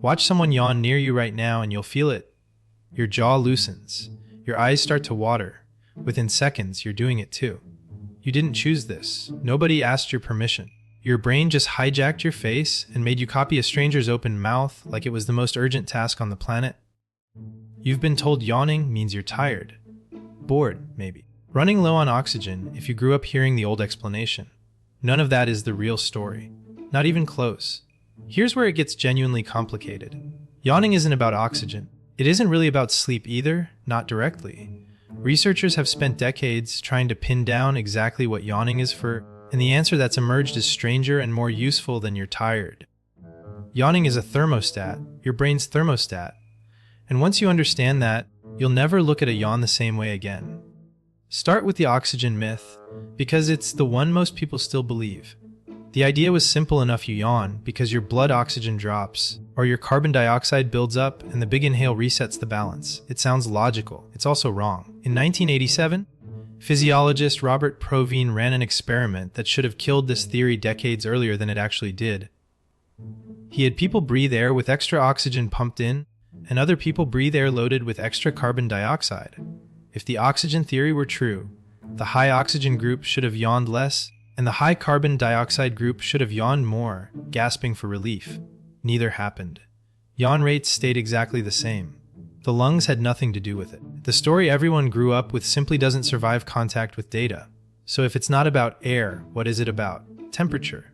Watch someone yawn near you right now and you'll feel it. Your jaw loosens. Your eyes start to water. Within seconds, you're doing it too. You didn't choose this. Nobody asked your permission. Your brain just hijacked your face and made you copy a stranger's open mouth like it was the most urgent task on the planet. You've been told yawning means you're tired. Bored, maybe. Running low on oxygen if you grew up hearing the old explanation. None of that is the real story. Not even close. Here's where it gets genuinely complicated. Yawning isn't about oxygen. It isn't really about sleep either, not directly. Researchers have spent decades trying to pin down exactly what yawning is for, and the answer that's emerged is stranger and more useful than you're tired. Yawning is a thermostat, your brain's thermostat. And once you understand that, you'll never look at a yawn the same way again. Start with the oxygen myth, because it's the one most people still believe. The idea was simple enough: you yawn because your blood oxygen drops, or your carbon dioxide builds up and the big inhale resets the balance. It sounds logical. It's also wrong. In 1987, physiologist Robert Provine ran an experiment that should have killed this theory decades earlier than it actually did. He had people breathe air with extra oxygen pumped in, and other people breathe air loaded with extra carbon dioxide. If the oxygen theory were true, the high oxygen group should have yawned less, and the high carbon dioxide group should have yawned more, gasping for relief. Neither happened. Yawn rates stayed exactly the same. The lungs had nothing to do with it. The story everyone grew up with simply doesn't survive contact with data. So if it's not about air, what is it about? Temperature.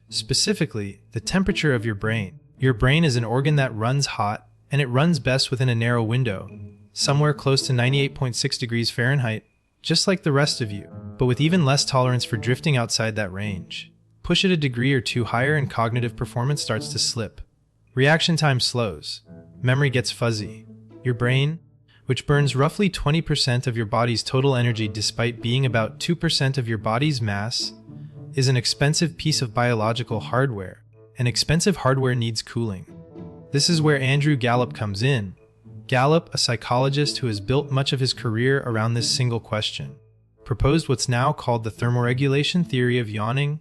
Specifically, the temperature of your brain. Your brain is an organ that runs hot, and it runs best within a narrow window, somewhere close to 98.6 degrees Fahrenheit, just like the rest of you, but with even less tolerance for drifting outside that range. Push it a degree or two higher and cognitive performance starts to slip. Reaction time slows. Memory gets fuzzy. Your brain, which burns roughly 20% of your body's total energy despite being about 2% of your body's mass, is an expensive piece of biological hardware, and expensive hardware needs cooling. This is where Andrew Gallup comes in. Gallup, a psychologist who has built much of his career around this single question, proposed what's now called the thermoregulation theory of yawning,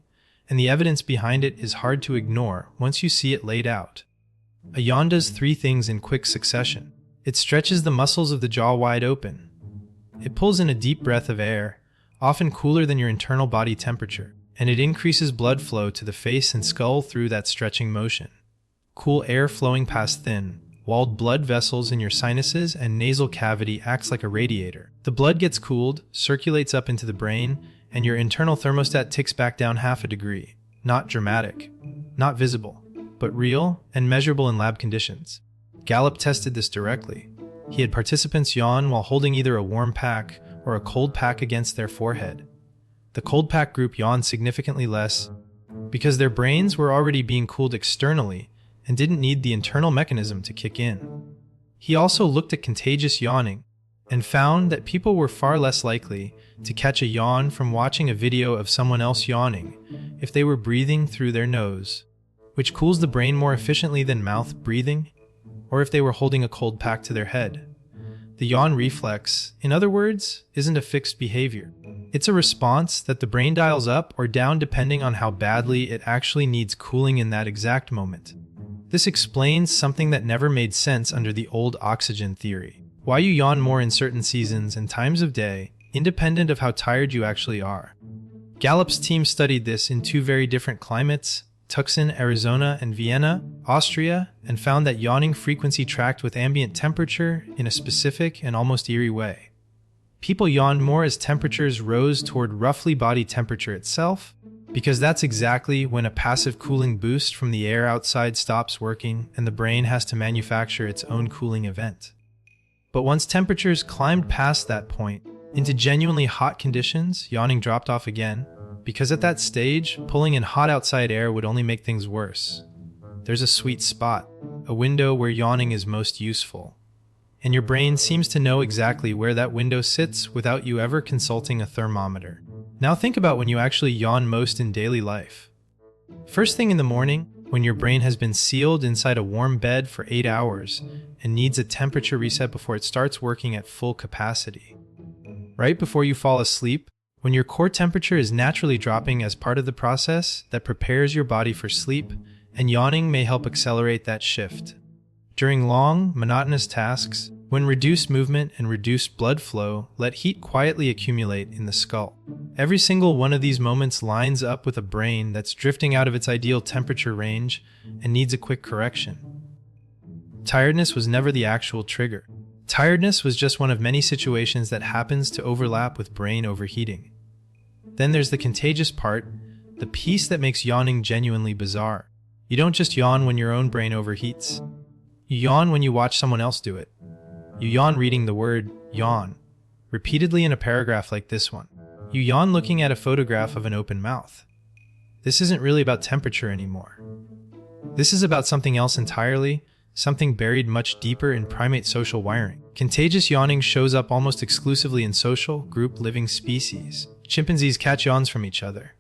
and the evidence behind it is hard to ignore once you see it laid out. A yawn does three things in quick succession. It stretches the muscles of the jaw wide open. It pulls in a deep breath of air, often cooler than your internal body temperature, and it increases blood flow to the face and skull through that stretching motion. Cool air flowing past thin, walled blood vessels in your sinuses and nasal cavity acts like a radiator. The blood gets cooled, circulates up into the brain, and your internal thermostat ticks back down half a degree. Not dramatic, not visible, but real and measurable in lab conditions. Gallup tested this directly. He had participants yawn while holding either a warm pack or a cold pack against their forehead. The cold pack group yawned significantly less because their brains were already being cooled externally and didn't need the internal mechanism to kick in. He also looked at contagious yawning and found that people were far less likely to catch a yawn from watching a video of someone else yawning if they were breathing through their nose, which cools the brain more efficiently than mouth breathing, or if they were holding a cold pack to their head. The yawn reflex, in other words, isn't a fixed behavior. It's a response that the brain dials up or down depending on how badly it actually needs cooling in that exact moment. This explains something that never made sense under the old oxygen theory. Why you yawn more in certain seasons and times of day, independent of how tired you actually are. Gallup's team studied this in two very different climates, Tucson, Arizona, and Vienna, Austria, and found that yawning frequency tracked with ambient temperature in a specific and almost eerie way. People yawned more as temperatures rose toward roughly body temperature itself, because that's exactly when a passive cooling boost from the air outside stops working and the brain has to manufacture its own cooling event. But once temperatures climbed past that point into genuinely hot conditions, yawning dropped off again, because at that stage, pulling in hot outside air would only make things worse. There's a sweet spot, a window where yawning is most useful. And your brain seems to know exactly where that window sits without you ever consulting a thermometer. Now think about when you actually yawn most in daily life. First thing in the morning, when your brain has been sealed inside a warm bed for 8 hours and needs a temperature reset before it starts working at full capacity. Right before you fall asleep, when your core temperature is naturally dropping as part of the process that prepares your body for sleep, and yawning may help accelerate that shift. During long, monotonous tasks, when reduced movement and reduced blood flow let heat quietly accumulate in the skull. Every single one of these moments lines up with a brain that's drifting out of its ideal temperature range and needs a quick correction. Tiredness was never the actual trigger. Tiredness was just one of many situations that happens to overlap with brain overheating. Then there's the contagious part, the piece that makes yawning genuinely bizarre. You don't just yawn when your own brain overheats. You yawn when you watch someone else do it. You yawn reading the word yawn repeatedly in a paragraph like this one. You yawn looking at a photograph of an open mouth. This isn't really about temperature anymore. This is about something else entirely, something buried much deeper in primate social wiring. Contagious yawning shows up almost exclusively in social, group living species. Chimpanzees catch yawns from each other.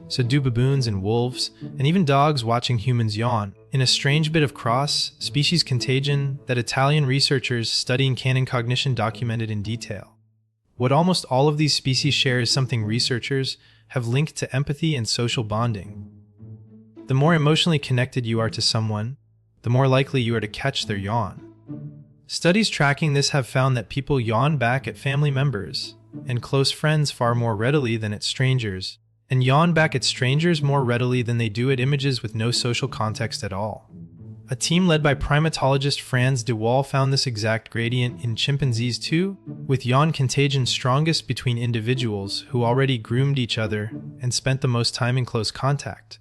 So do baboons and wolves, and even dogs watching humans yawn, in a strange bit of cross-species contagion that Italian researchers studying canon cognition documented in detail. What almost all of these species share is something researchers have linked to empathy and social bonding. The more emotionally connected you are to someone, the more likely you are to catch their yawn. Studies tracking this have found that people yawn back at family members and close friends far more readily than at strangers, and yawn back at strangers more readily than they do at images with no social context at all. A team led by primatologist Franz de Waal found this exact gradient in chimpanzees too, with yawn contagion strongest between individuals who already groomed each other and spent the most time in close contact.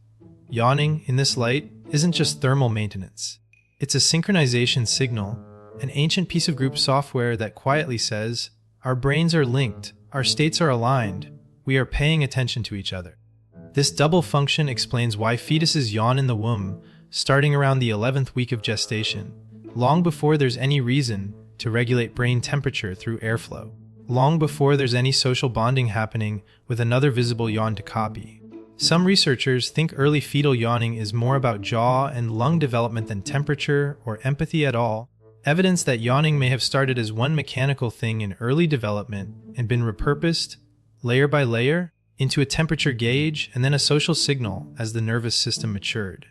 Yawning, in this light, isn't just thermal maintenance. It's a synchronization signal, an ancient piece of group software that quietly says, our brains are linked, our states are aligned, we are paying attention to each other. This double function explains why fetuses yawn in the womb, starting around the 11th week of gestation, long before there's any reason to regulate brain temperature through airflow, long before there's any social bonding happening with another visible yawn to copy. Some researchers think early fetal yawning is more about jaw and lung development than temperature or empathy at all, evidence that yawning may have started as one mechanical thing in early development and been repurposed, layer by layer, into a temperature gauge and then a social signal as the nervous system matured.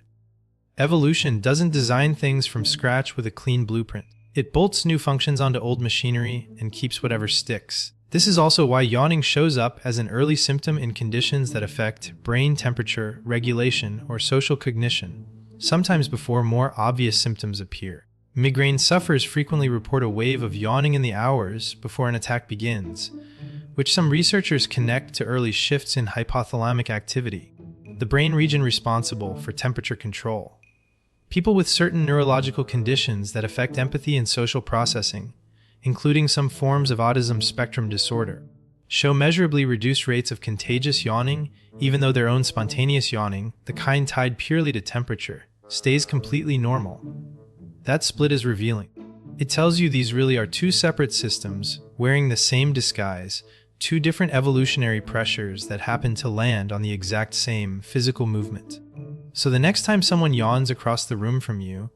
Evolution doesn't design things from scratch with a clean blueprint. It bolts new functions onto old machinery and keeps whatever sticks. This is also why yawning shows up as an early symptom in conditions that affect brain temperature, regulation, or social cognition, sometimes before more obvious symptoms appear. Migraine sufferers frequently report a wave of yawning in the hours before an attack begins, which some researchers connect to early shifts in hypothalamic activity, the brain region responsible for temperature control. People with certain neurological conditions that affect empathy and social processing, including some forms of autism spectrum disorder, show measurably reduced rates of contagious yawning, even though their own spontaneous yawning, the kind tied purely to temperature, stays completely normal. That split is revealing. It tells you these really are two separate systems, wearing the same disguise, two different evolutionary pressures that happen to land on the exact same physical movement. So the next time someone yawns across the room from you,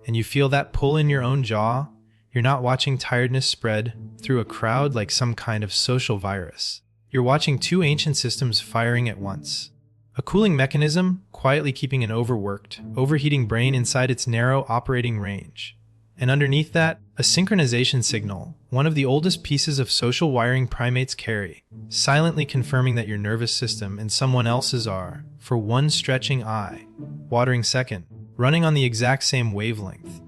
and you feel that pull in your own jaw, you're not watching tiredness spread through a crowd like some kind of social virus. You're watching two ancient systems firing at once. A cooling mechanism quietly keeping an overworked, overheating brain inside its narrow operating range. And underneath that, a synchronization signal, one of the oldest pieces of social wiring primates carry, silently confirming that your nervous system and someone else's are, for one stretching eye-watering second, running on the exact same wavelength.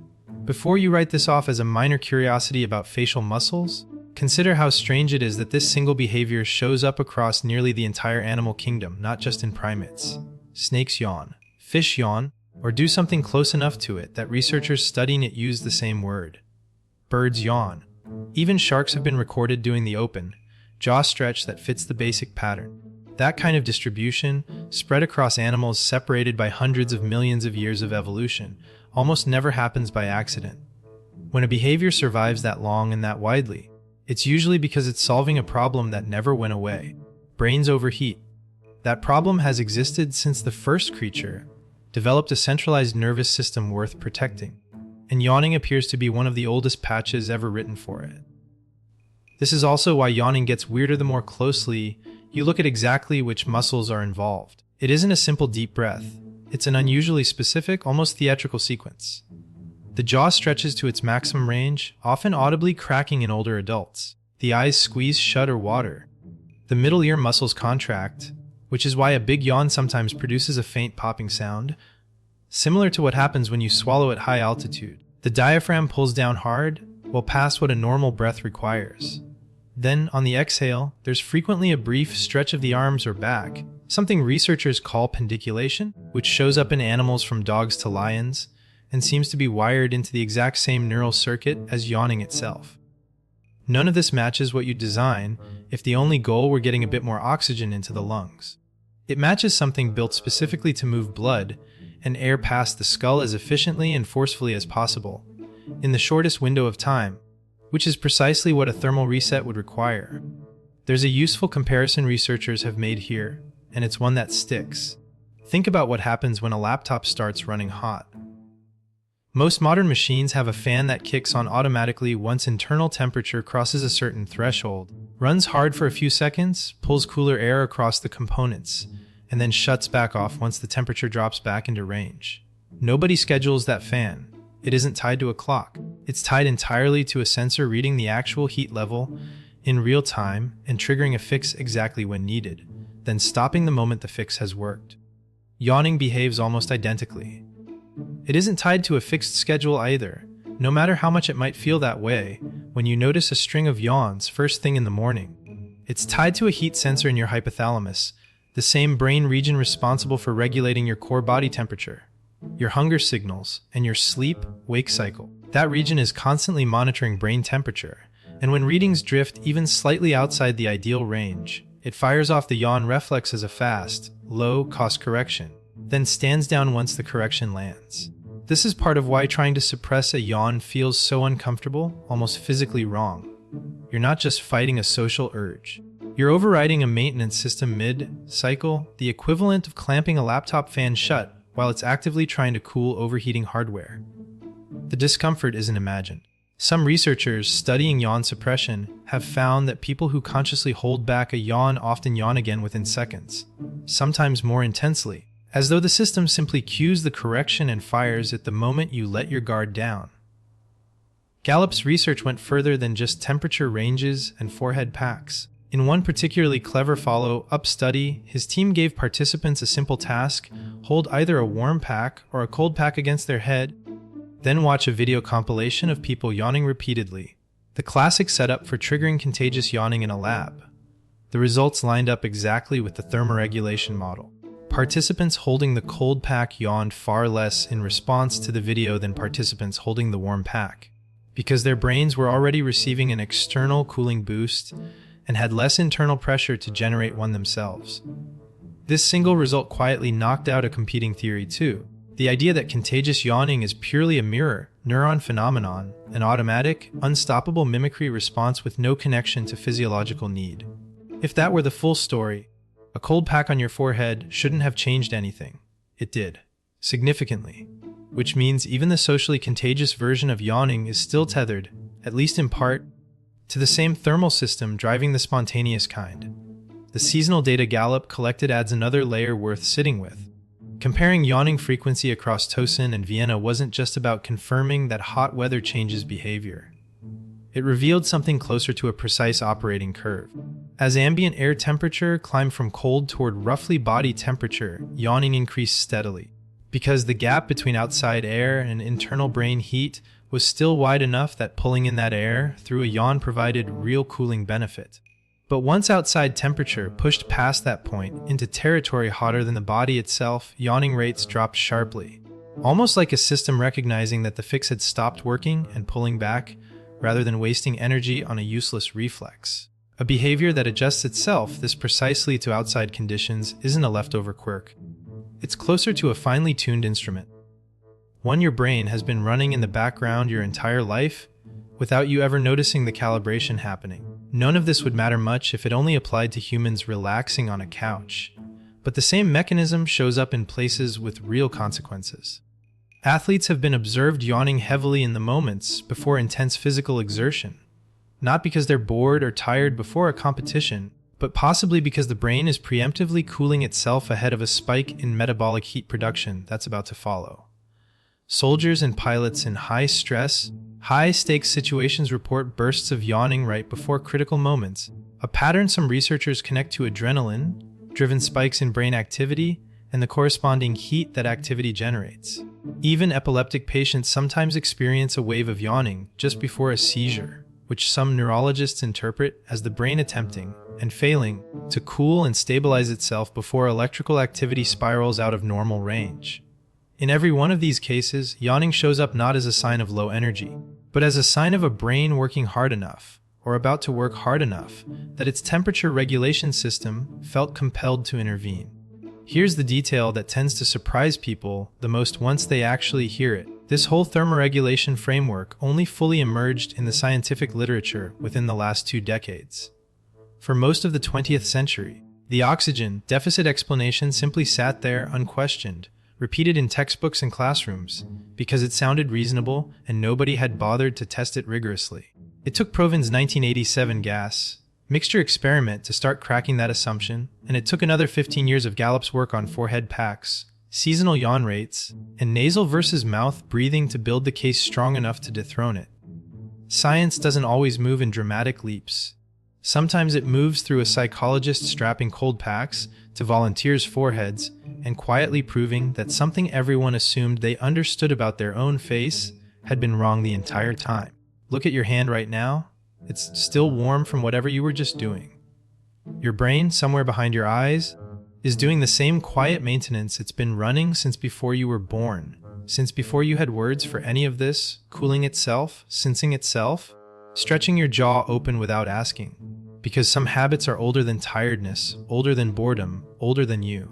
Before you write this off as a minor curiosity about facial muscles, consider how strange it is that this single behavior shows up across nearly the entire animal kingdom, not just in primates. Snakes yawn, fish yawn, or do something close enough to it that researchers studying it use the same word. Birds yawn. Even sharks have been recorded doing the open, jaw stretch that fits the basic pattern. That kind of distribution, spread across animals separated by hundreds of millions of years of evolution, almost never happens by accident. When a behavior survives that long and that widely, it's usually because it's solving a problem that never went away. Brains overheat. That problem has existed since the first creature developed a centralized nervous system worth protecting, and yawning appears to be one of the oldest patches ever written for it. This is also why yawning gets weirder the more closely you look at exactly which muscles are involved. It isn't a simple deep breath, it's an unusually specific, almost theatrical sequence. The jaw stretches to its maximum range, often audibly cracking in older adults. The eyes squeeze shut or water. The middle ear muscles contract, which is why a big yawn sometimes produces a faint popping sound, similar to what happens when you swallow at high altitude. The diaphragm pulls down hard, well past what a normal breath requires. Then, on the exhale, there's frequently a brief stretch of the arms or back, something researchers call pendiculation, which shows up in animals from dogs to lions, and seems to be wired into the exact same neural circuit as yawning itself. None of this matches what you'd design if the only goal were getting a bit more oxygen into the lungs. It matches something built specifically to move blood and air past the skull as efficiently and forcefully as possible, in the shortest window of time, which is precisely what a thermal reset would require. There's a useful comparison researchers have made here, and it's one that sticks. Think about what happens when a laptop starts running hot. Most modern machines have a fan that kicks on automatically once internal temperature crosses a certain threshold, runs hard for a few seconds, pulls cooler air across the components, and then shuts back off once the temperature drops back into range. Nobody schedules that fan. It isn't tied to a clock. It's tied entirely to a sensor reading the actual heat level in real time and triggering a fix exactly when needed, then stopping the moment the fix has worked. Yawning behaves almost identically. It isn't tied to a fixed schedule either, no matter how much it might feel that way when you notice a string of yawns first thing in the morning. It's tied to a heat sensor in your hypothalamus, the same brain region responsible for regulating your core body temperature, your hunger signals, and your sleep-wake cycle. That region is constantly monitoring brain temperature, and when readings drift even slightly outside the ideal range, it fires off the yawn reflex as a fast, low-cost correction, then stands down once the correction lands. This is part of why trying to suppress a yawn feels so uncomfortable, almost physically wrong. You're not just fighting a social urge. You're overriding a maintenance system mid-cycle, the equivalent of clamping a laptop fan shut while it's actively trying to cool overheating hardware. The discomfort isn't imagined. Some researchers studying yawn suppression have found that people who consciously hold back a yawn often yawn again within seconds, sometimes more intensely, as though the system simply cues the correction and fires at the moment you let your guard down. Gallup's research went further than just temperature ranges and forehead packs. In one particularly clever follow-up study, his team gave participants a simple task: hold either a warm pack or a cold pack against their head, then watch a video compilation of people yawning repeatedly. The classic setup for triggering contagious yawning in a lab. The results lined up exactly with the thermoregulation model. Participants holding the cold pack yawned far less in response to the video than participants holding the warm pack, because their brains were already receiving an external cooling boost and had less internal pressure to generate one themselves. This single result quietly knocked out a competing theory too, the idea that contagious yawning is purely a mirror neuron phenomenon, an automatic, unstoppable mimicry response with no connection to physiological need. If that were the full story, a cold pack on your forehead shouldn't have changed anything. It did, significantly, which means even the socially contagious version of yawning is still tethered, at least in part, to the same thermal system driving the spontaneous kind. The seasonal data Gallup collected adds another layer worth sitting with. Comparing yawning frequency across Tosin and Vienna wasn't just about confirming that hot weather changes behavior. It revealed something closer to a precise operating curve. As ambient air temperature climbed from cold toward roughly body temperature, yawning increased steadily, because the gap between outside air and internal brain heat was still wide enough that pulling in that air through a yawn provided real cooling benefit. But once outside temperature pushed past that point into territory hotter than the body itself, yawning rates dropped sharply, almost like a system recognizing that the fix had stopped working and pulling back, rather than wasting energy on a useless reflex. A behavior that adjusts itself this precisely to outside conditions isn't a leftover quirk. It's closer to a finely tuned instrument, one your brain has been running in the background your entire life without you ever noticing the calibration happening. None of this would matter much if it only applied to humans relaxing on a couch, but the same mechanism shows up in places with real consequences. Athletes have been observed yawning heavily in the moments before intense physical exertion, not because they're bored or tired before a competition, but possibly because the brain is preemptively cooling itself ahead of a spike in metabolic heat production that's about to follow. Soldiers and pilots in high-stress, high-stakes situations report bursts of yawning right before critical moments, a pattern some researchers connect to adrenaline-driven spikes in brain activity and the corresponding heat that activity generates. Even epileptic patients sometimes experience a wave of yawning just before a seizure, which some neurologists interpret as the brain attempting and failing to cool and stabilize itself before electrical activity spirals out of normal range. In every one of these cases, yawning shows up not as a sign of low energy, but as a sign of a brain working hard enough, or about to work hard enough, that its temperature regulation system felt compelled to intervene. Here's the detail that tends to surprise people the most once they actually hear it. This whole thermoregulation framework only fully emerged in the scientific literature within the last 2 decades. For most of the 20th century, the oxygen deficit explanation simply sat there unquestioned, repeated in textbooks and classrooms, because it sounded reasonable and nobody had bothered to test it rigorously. It took Proven's 1987 gas mixture experiment to start cracking that assumption, and it took another 15 years of Gallup's work on forehead packs, seasonal yawn rates, and nasal versus mouth breathing to build the case strong enough to dethrone it. Science doesn't always move in dramatic leaps. Sometimes it moves through a psychologist strapping cold packs to volunteers' foreheads and quietly proving that something everyone assumed they understood about their own face had been wrong the entire time. Look at your hand right now. It's still warm from whatever you were just doing. Your brain, somewhere behind your eyes, is doing the same quiet maintenance it's been running since before you were born, since before you had words for any of this, cooling itself, sensing itself, stretching your jaw open without asking. Because some habits are older than tiredness, older than boredom, older than you.